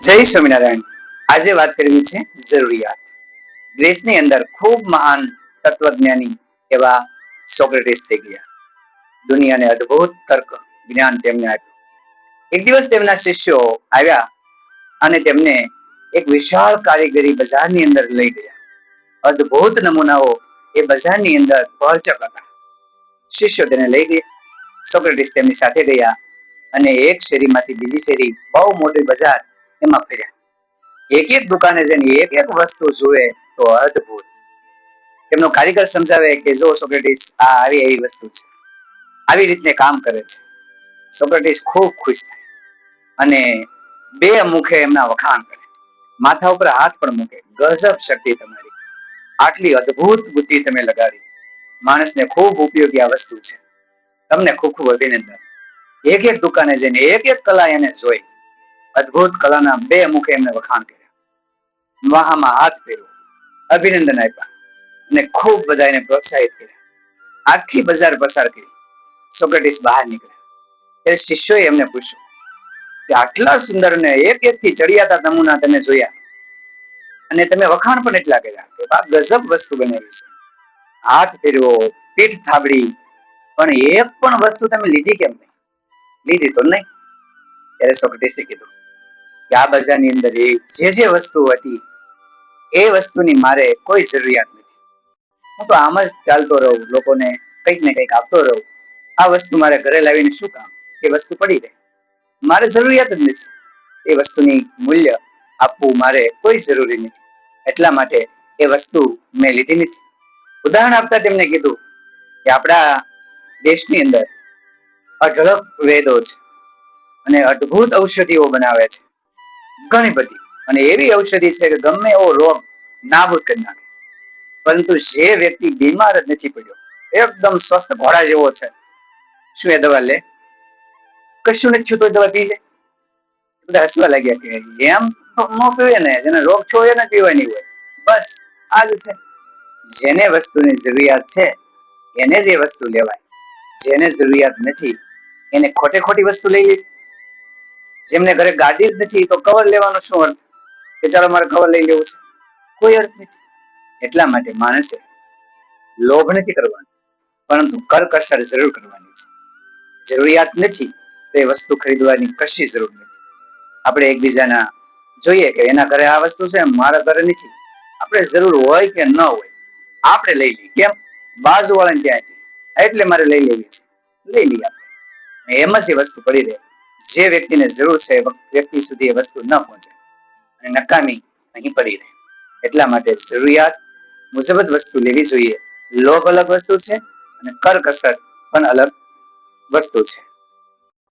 જય સ્વામિનારાયણ। આજે વાત કરવી છે જરૂરિયાત। ગ્રીસની અંદર ખૂબ મહાન તત્વજ્ઞાની એવા સોક્રેટિસ થઈ ગયા। દુનિયાને અદ્ભુત તર્ક જ્ઞાન તેમને આપ્યું। એક દિવસ તેમના શિષ્યો આવ્યા અને તેમને એક વિશાળ કારીગરી બજારની અંદર લઈ ગયા। અદ્ભુત નમૂનાઓ એ બજારની અંદર ભરચક હતા। શિષ્યો તેને લઈ ગયા। સોક્રેટિસ તેમની સાથે ગયા અને એક શેરીમાંથી બીજી શેરી, બહુ મોટી બજાર, એમાં ફર્યા। એક એક દુકાને જઈને એક એક વસ્તુ જુએ તો અદ્ભુત। તેમનો કારીગર સમજાવે કે જો સોક્રેટિસ, આ આવી એવી વસ્તુ છે, આવી રીતે કામ કરે છે। સોક્રેટિસ ખૂબ ખુશ થાય અને બે મુખે એમના વખાણ કરે, માથા ઉપર હાથ પણ મૂકે, ગજબ શક્તિ તમારી, આટલી અદ્ભુત બુદ્ધિ તમે લગાડી, માણસને ખૂબ ઉપયોગી આ વસ્તુ છે, તમને ખૂબ ખૂબ અભિનંદન। એક એક દુકાને જઈને એક એક કલા એને જોઈ, અદ્ભુત કલાના બે મુખે એમને વખાણ કર્યા, વાહામાં હાથ ફેરવ્યો, અભિનંદન આપ્યા અને ખૂબ બધા એને પ્રોત્સાહિત કર્યા। આખી બજાર પસાર કરી, સોક્રેટિસ બહાર નીકળ્યા ત્યારે શિષ્યોએ એમને પૂછ્યું કે આટલા સુંદર ને એક એક થી ચડિયાતા નમૂના તમે જોયા અને તમે વખાણ પણ એટલા કર્યા કે આ ગજબ વસ્તુ બનાવી છે, હાથ ફેરવ્યો, પીઠ થાબડી, પણ એક પણ વસ્તુ તમે લીધી કેમ નહીં? લીધી તો નહીં। ત્યારે સોક્રેટિસે કીધું કે આ બજારની અંદર જે વસ્તુ હતી એ વસ્તુની મારે કોઈ જરૂરિયાત નથી, હું તો આમ જ ચાલતો રહું, લોકોને કંઈક ને કંઈક આપતો રહું, આ વસ્તુ મારે ઘરે લાવીને શું કામ? એ વસ્તુ પડી રહે, મારે જરૂરિયાત જ નથી, એ વસ્તુની મૂલ્ય આપવું મારે કોઈ જરૂરી નથી, એટલા માટે એ વસ્તુ મેં લીધી નથી। ઉદાહરણ આપતા તેમને કીધું કે આપણા દેશની અંદર અઢળક વેદો છે અને અદ્ભુત ઔષધિઓ બનાવે છે, ઘણી બધી, અને એવી ઔષધિ છે કે ગમે એવો રોગ નાબૂદ કરી નાખે, પરંતુ જે વ્યક્તિ બીમાર જ નથી પડ્યો, એકદમ સ્વસ્થ ઘોડા જેવો છે, શું એ દવા લે? કશું નથી થયું તો દવા પી જાય? બધા હસવા લાગ્યા કે એમ ન પીવે ને, જેને રોગ છો એને પીવાની હોય, બસ આ જ છે। જેને વસ્તુની જરૂરિયાત છે એને જ એ વસ્તુ લેવાય, જેને જરૂરિયાત નથી એને ખોટે ખોટી વસ્તુ લઈ લેવી। જેમને ઘરે ગાદી જ નથી તો કવર લેવાનો શું અર્થ કે ચાલો મારે કવર લઈ લેવું છે? કોઈ અર્થ નથી। એટલા માટે માણસે લોભ નથી કરવાનો, પરંતુ કરકસર જરૂર કરવાની છે। જરૂરિયાત નથી તો એ વસ્તુ ખરીદવાની કશી જરૂર નથી। આપણે એકબીજાના જોઈએ કે એના ઘરે આ વસ્તુ છે, મારા ઘરે નથી, આપણે જરૂર હોય કે ન હોય આપણે લઈ લઈએ, કેમ? બાજુ વાળાને ત્યાંથી એટલે મારે લઈ લેવી છે, લઈ લઈએ આપણે, એમ જ એ વસ્તુ પડી રહે, જે વ્યક્તિને જરૂર છે વ્યક્તિ સુધી એ વસ્તુ ન પહોંચે અને નકામી અહીં પડી રહે। એટલા માટે જરૂરિયાત મુજબ જ વસ્તુ લેવી જોઈએ। લોભ અલગ વસ્તુ છે અને કરકસર પણ અલગ વસ્તુ છે।